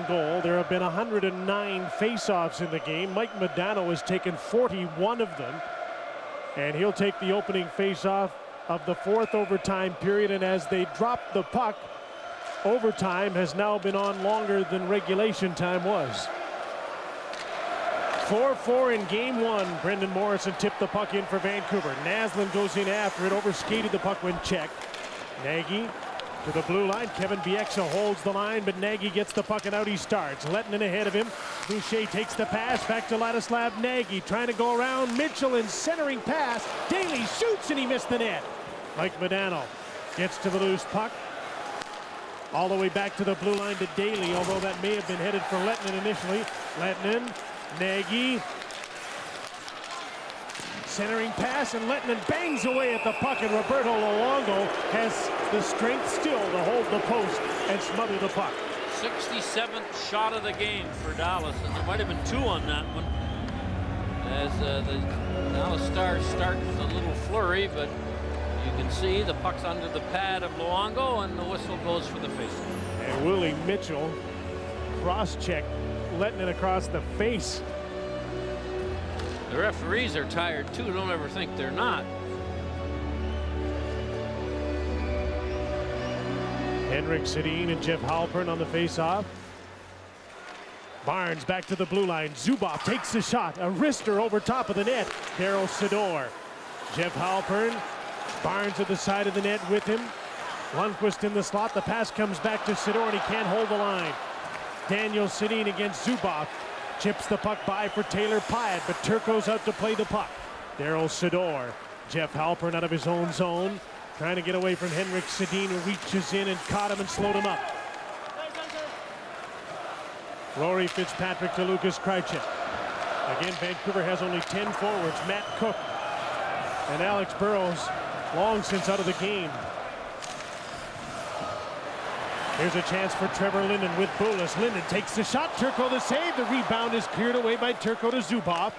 Goal. There have been 109 face-offs in the game. Mike Modano has taken 41 of them, and he'll take the opening face-off of the fourth overtime period. And as they drop the puck, overtime has now been on longer than regulation time was. 4-4 in game one. Brendan Morrison tipped the puck in for Vancouver. Naslund goes in after it, overskated the puck when checked. Nagy to the blue line. Kevin Bieksa holds the line, but Nagy gets the puck and out he starts. Lettinen ahead of him. Boucher takes the pass back to Ladislav Nagy, trying to go around Mitchell in centering pass. Daly shoots and he missed the net. Mike Modano gets to the loose puck. All the way back to the blue line to Daly, although that may have been headed for Lettinen initially. Lettinen, Nagy. Centering pass, and Lettinen bangs away at the puck, and Roberto Luongo has the strength still to hold the post and smother the puck. 67th shot of the game for Dallas, and there might have been two on that one. As the Dallas Stars start with a little flurry, but you can see the puck's under the pad of Luongo, and the whistle goes for the face. And Willie Mitchell cross-checked Lettinen across the face. The referees are tired too. Don't ever think they're not. Henrik Sedin and Jeff Halpern on the face-off. Barnes back to the blue line. Zubov takes the shot. A wrister over top of the net. Daryl Sydor. Jeff Halpern. Barnes at the side of the net with him. Lundqvist in the slot. The pass comes back to Sydor, and he can't hold the line. Daniel Sedin against Zubov. Chips the puck by for Taylor Pyatt, but Turco's out to play the puck. Daryl Sydor. Jeff Halpern out of his own zone, trying to get away from Henrik Sedin, who reaches in and caught him and slowed him up. Rory Fitzpatrick to Lucas Krejci. Again, Vancouver has only 10 forwards. Matt Cook and Alex Burrows long since out of the game. Here's a chance for Trevor Linden with Bulis. Linden takes the shot. Turco the save. The rebound is cleared away by Turco to Zubov.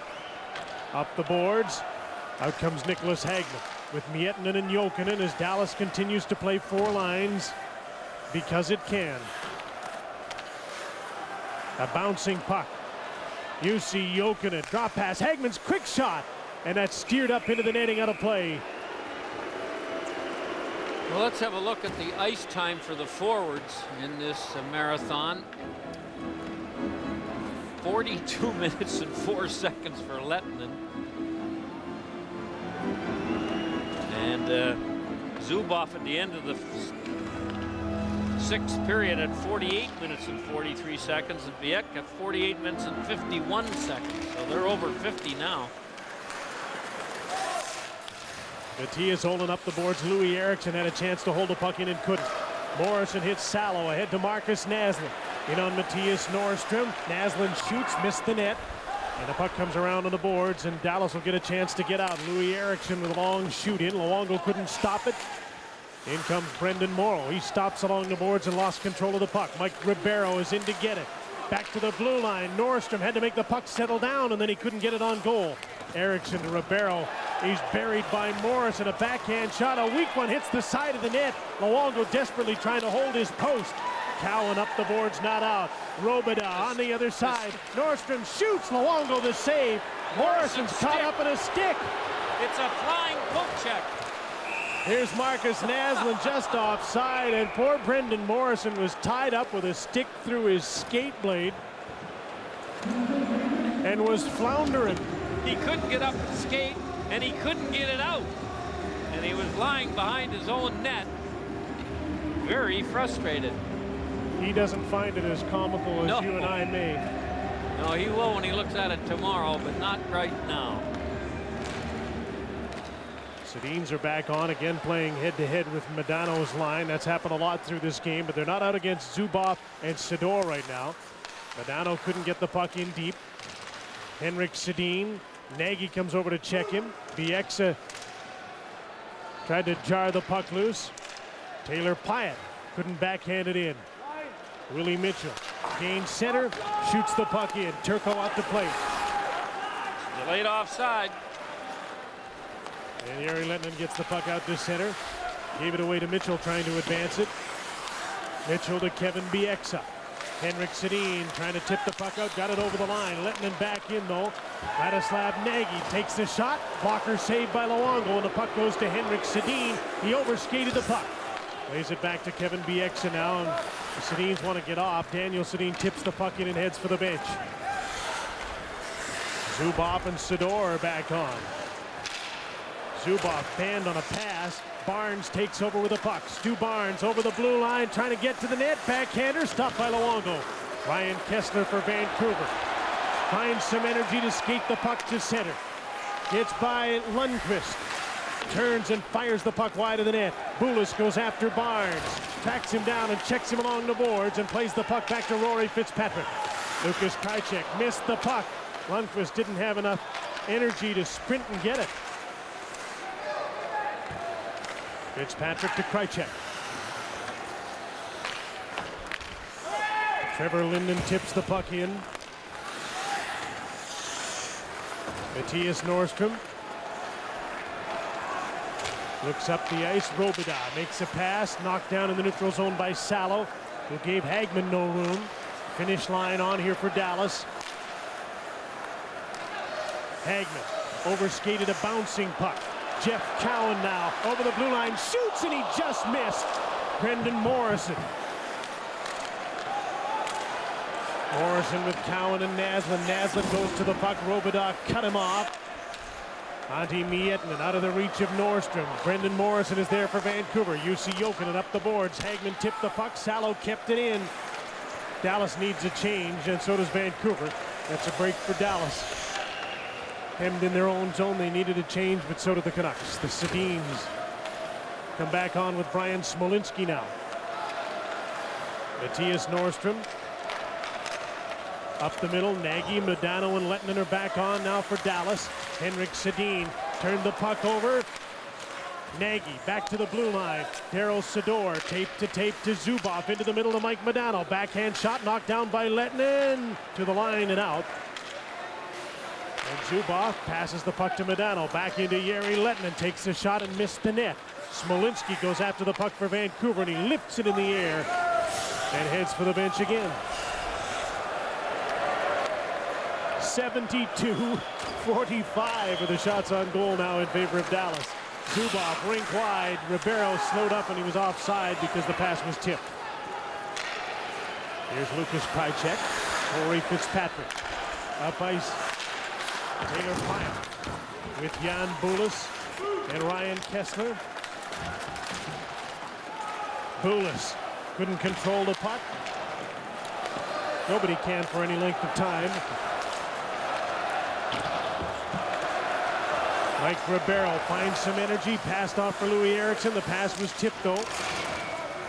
Up the boards. Out comes Nicholas Hagman with Miettinen and Jokinen as Dallas continues to play four lines because it can. A bouncing puck. You see Jokinen. Drop pass. Hagman's quick shot. And that's steered up into the netting out of play. Well, let's have a look at the ice time for the forwards in this marathon. 42 minutes and 4 seconds for Lettinen. And Zubov at the end of the sixth period at 48 minutes and 43 seconds, and Biek at 48 minutes and 51 seconds. So they're over 50 now. Matthias holding up the boards. Louis Eriksson had a chance to hold the puck in and couldn't. Morrison hits Salo ahead to Marcus Naslund. In on Matthias Norrstrom. Naslund shoots, missed the net. And the puck comes around on the boards, and Dallas will get a chance to get out. Louis Eriksson with a long shoot in. Luongo couldn't stop it. In comes Brendan Morrow. He stops along the boards and lost control of the puck. Mike Ribeiro is in to get it. Back to the blue line. Norrstrom had to make the puck settle down, and then he couldn't get it on goal. Eriksson to Ribeiro. He's buried by Morrison. A backhand shot. A weak one hits the side of the net. Luongo desperately trying to hold his post. Cowan up the boards, not out. Robida on the other side. Norrstrom shoots. Luongo the save. Morrison's caught up in a stick. It's a flying poke check. Here's Marcus Naslund just offside, and poor Brendan Morrison was tied up with a stick through his skate blade and was floundering. He couldn't get up and skate, and he couldn't get it out. And he was lying behind his own net, very frustrated. He doesn't find it as comical as you and I may. No, he will when he looks at it tomorrow, but not right now. Sedins are back on again, playing head-to-head with Modano's line. That's happened a lot through this game, but they're not out against Zubov and Sydor right now. Modano couldn't get the puck in deep. Henrik Sedin. Nagy comes over to check him. Bieksa tried to jar the puck loose. Taylor Pyatt couldn't backhand it in. Willie Mitchell gains center, shoots the puck in. Turco out to play. Delayed offside. And Jere Lettinen gets the puck out to center. Gave it away to Mitchell, trying to advance it. Mitchell to Kevin Bieksa. Henrik Sedin trying to tip the puck out, got it over the line. Lettinen back in though. Ladislav Nagy takes the shot. Blocker saved by Luongo, and the puck goes to Henrik Sedin. He overskated the puck. Lays it back to Kevin Bieksa now, and the Sedins want to get off. Daniel Sedin tips the puck in and heads for the bench. Zubov and Sador are back on. Zubov banned on a pass. Barnes takes over with the puck. Stu Barnes over the blue line, trying to get to the net. Backhander stopped by Luongo. Ryan Kessler for Vancouver. Finds some energy to skate the puck to center. Gets by Lundqvist. Turns and fires the puck wide of the net. Boulis goes after Barnes. Tracks him down and checks him along the boards and plays the puck back to Rory Fitzpatrick. Lukas Krajcek missed the puck. Lundqvist didn't have enough energy to sprint and get it. Fitzpatrick to Krajcek. Trevor Linden tips the puck in. Mattias Norrström looks up the ice. Robida makes a pass, knocked down in the neutral zone by Salo, who gave Hagman no room. Finish line on here for Dallas. Hagman overskated a bouncing puck. Jeff Cowan now over the blue line, shoots, and he just missed. Brendan Morrison. Morrison with Cowan and Naslund. Naslund goes to the puck. Robida cut him off. Antti Miettinen out of the reach of Norrström. Brendan Morrison is there for Vancouver. Jussi Jokinen up the boards. Hagman tipped the puck. Salo kept it in. Dallas needs a change, and so does Vancouver. That's a break for Dallas. Hemmed in their own zone. They needed a change, but so did the Canucks. The Sedins come back on with Brian Smolinski now. Mattias Norrström up the middle. Nagy, Modano, and Lettinen are back on now for Dallas. Henrik Sedin turned the puck over. Nagy back to the blue line. Daryl Sador tape to Zubov into the middle to Mike Modano. Backhand shot knocked down by Lettinen to the line and out. And Zubov passes the puck to Modano. Back into Jere Lettinen. Takes a shot and missed the net. Smolinski goes after the puck for Vancouver, and he lifts it in the air and heads for the bench again. 72-45 are the shots on goal now in favor of Dallas. Zubov rink wide. Ribeiro slowed up, and he was offside because the pass was tipped. Here's Lukas Krajcek. Rory Fitzpatrick. Up ice. Taylor Pyle with Jan Boulis and Ryan Kessler. Boulis couldn't control the puck. Nobody can for any length of time. Mike Ribeiro finds some energy, passed off for Louis Eriksson. The pass was tipped though.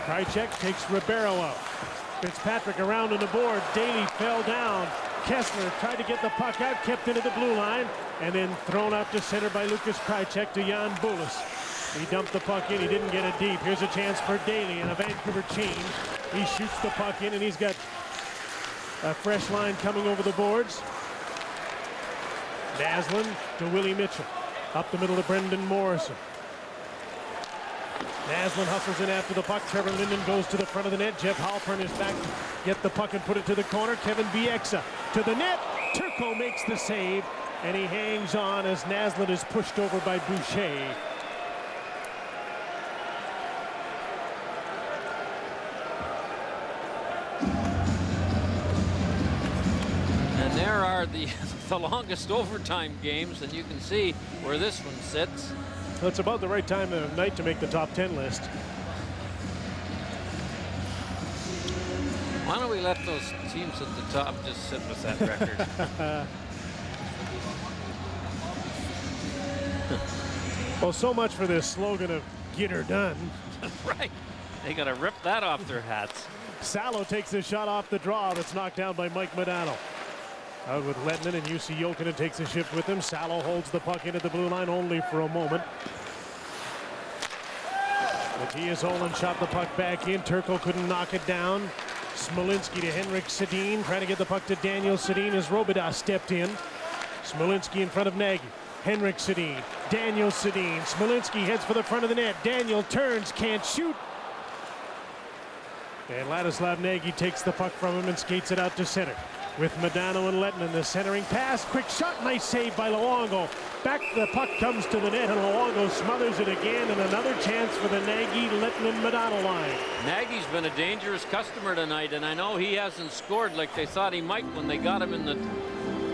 Krajcek takes Ribeiro out. Fitzpatrick around on the board. Daly fell down. Kessler tried to get the puck out, kept into the blue line, and then thrown out to center by Lukas Krajcek to Jan Boulis. He dumped the puck in. He didn't get it deep. Here's a chance for Daly and a Vancouver change. He shoots the puck in, and he's got a fresh line coming over the boards. Naslund to Willie Mitchell. Up the middle to Brendan Morrison. Naslund hustles in after the puck. Trevor Linden goes to the front of the net. Jeff Halpern is back to get the puck and put it to the corner. Kevin Bieksa to the net. Turco makes the save, and he hangs on as Naslund is pushed over by Boucher. And there are the longest overtime games, and you can see where this one sits. Well, it's about the right time of night to make the top 10 list. Why don't we let those teams at the top just sit with that record? Well, so much for this slogan of "Get her done." Right. They got to rip that off their hats. Salo takes a shot off the draw that's knocked down by Mike Modano. Out with Lettinen, and Jussi Jokinen takes a shift with him. Salo holds the puck into the blue line only for a moment. Mattias Ohlund shot the puck back in. Turco couldn't knock it down. Smolinski to Henrik Sedin, trying to get the puck to Daniel Sedin as Robida stepped in. Smolinski in front of Nagy. Henrik Sedin, Daniel Sedin. Smolinski heads for the front of the net. Daniel turns, can't shoot. And Ladislav Nagy takes the puck from him and skates it out to center. With Modano and Lettinen, the centering pass. Quick shot, nice save by Luongo. Back the puck comes to the net, and Luongo smothers it again, and another chance for the Nagy, Lettinen, Modano line. Nagy's been a dangerous customer tonight, and I know he hasn't scored like they thought he might when they got him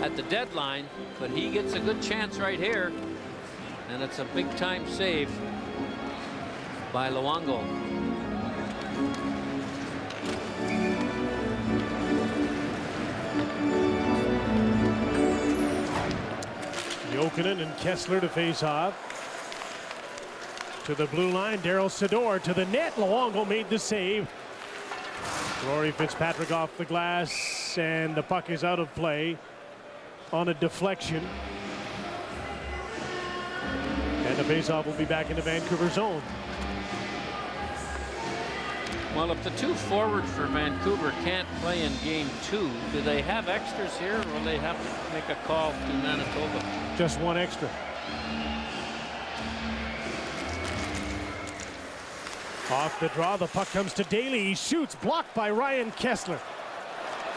at the deadline, but he gets a good chance right here, and it's a big-time save by Luongo. Jokinen and Kessler to face off. To the blue line, Daryl Sador to the net. Luongo made the save. Rory Fitzpatrick off the glass, and the puck is out of play on a deflection. And the faceoff will be back in the Vancouver zone. Well, if the two forwards for Vancouver can't play in game 2, do they have extras here, or will they have to make a call to Manitoba? Just one extra. Off the draw, the puck comes to Daly. He shoots, blocked by Ryan Kessler.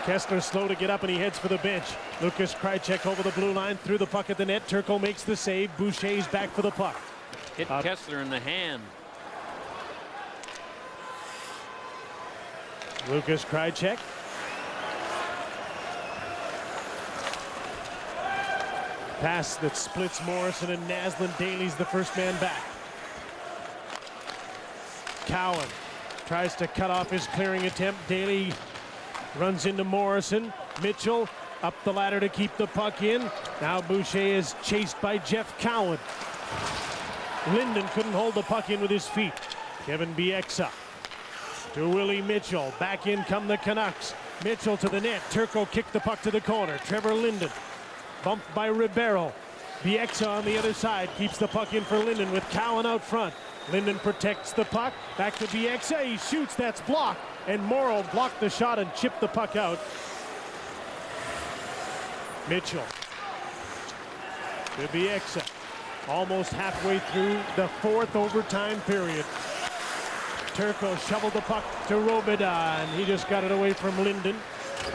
Kessler slow to get up, and he heads for the bench. Lukas Krajicek over the blue line, through the puck at the net. Turco makes the save. Boucher's back for the puck. Hit Kessler in the hand. Lukas Krajicek. Pass that splits Morrison and Naslund. Daly's the first man back. Cowan tries to cut off his clearing attempt. Daly runs into Morrison. Mitchell up the ladder to keep the puck in. Now Boucher is chased by Jeff Cowan. Linden couldn't hold the puck in with his feet. Kevin Bieksa to Willie Mitchell. Back in come the Canucks. Mitchell to the net. Turco kicked the puck to the corner. Trevor Linden bumped by Ribeiro. Bieksa on the other side keeps the puck in for Linden with Cowan out front. Linden protects the puck. Back to Bieksa. He shoots. That's blocked. And Morrow blocked the shot and chipped the puck out. Mitchell to Bieksa. Almost halfway through the fourth overtime period. Turco shoveled the puck to Robida, and he just got it away from Linden.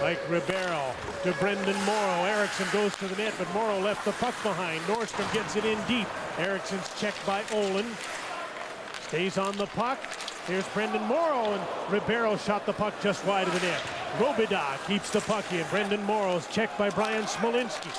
Like Ribeiro to Brendan Morrow. Eriksson goes to the net, but Morrow left the puck behind. Nordstrom gets it in deep. Eriksson's checked by Olin. Stays on the puck. Here's Brendan Morrow, and Ribeiro shot the puck just wide of the net. Robida keeps the puck in. Brendan Morrow's checked by Brian Smolinski.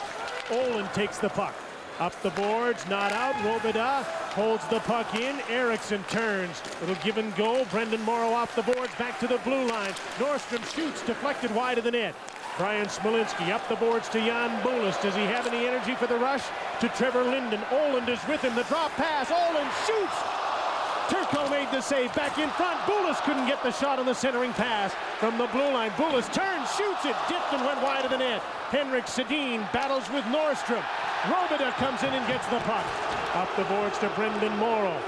Olin takes the puck. Up the boards, not out. Robida holds the puck in. Eriksson turns. Little give and go. Brendan Morrow off the boards, back to the blue line. Nordstrom shoots, deflected wide of the net. Brian Smolinski up the boards to Jan Bulis. Does he have any energy for the rush? To Trevor Linden. Oland is with him. The drop pass. Oland shoots. Turco made the save. Back in front. Bulis couldn't get the shot on the centering pass from the blue line. Bulis turns, shoots it, dipped and went wide of the net. Henrik Sedin battles with Nordstrom. Robida comes in and gets the puck. Up the boards to Brendan Morrow.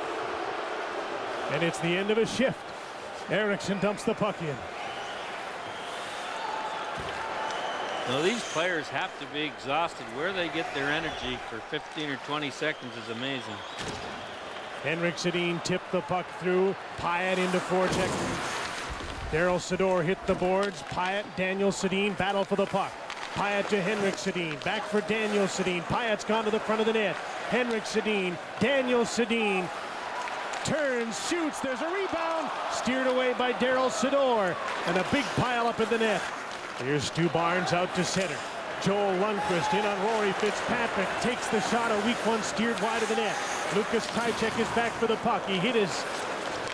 And it's the end of a shift. Eriksson dumps the puck in. Now these players have to be exhausted. Where they get their energy for 15 or 20 seconds is amazing. Henrik Sedin tipped the puck through. Pyatt into forecheck. Daryl Sador hit the boards. Pyatt, Daniel Sedin battle for the puck. Pyatt to Henrik Sedin. Back for Daniel Sedin. Pyatt's gone to the front of the net. Henrik Sedin. Daniel Sedin turns, shoots. There's a rebound. Steered away by Daryl Sador. And a big pile up in the net. Here's Stu Barnes out to center. Joel Lundqvist in on Rory Fitzpatrick. Takes the shot. A weak one steered wide of the net. Lukas Krajicek is back for the puck. He hit his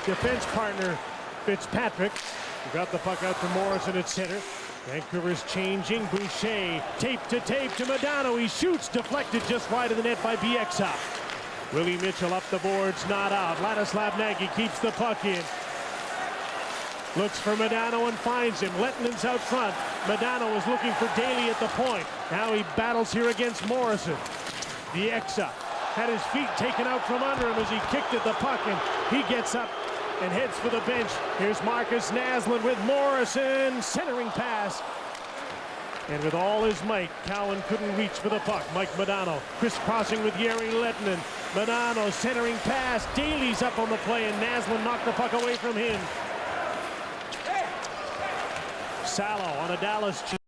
defense partner, Fitzpatrick, who got the puck out to Morrison at center. Vancouver's changing. Boucher, tape to Modano. He shoots, deflected just wide of the net by Bieksa. Willie Mitchell up the boards, not out. Ladislav Nagy keeps the puck in. Looks for Modano and finds him. Lettinen's out front. Modano is looking for Daly at the point. Now he battles here against Morrison. Bieksa had his feet taken out from under him as he kicked at the puck, and he gets up and heads for the bench. Here's Marcus Naslund with Morrison. Centering pass. And with all his might, Cowan couldn't reach for the puck. Mike Modano crisscrossing with Jere Lettinen. Modano centering pass. Daly's up on the play, and Naslund knocked the puck away from him. Salo on a Dallas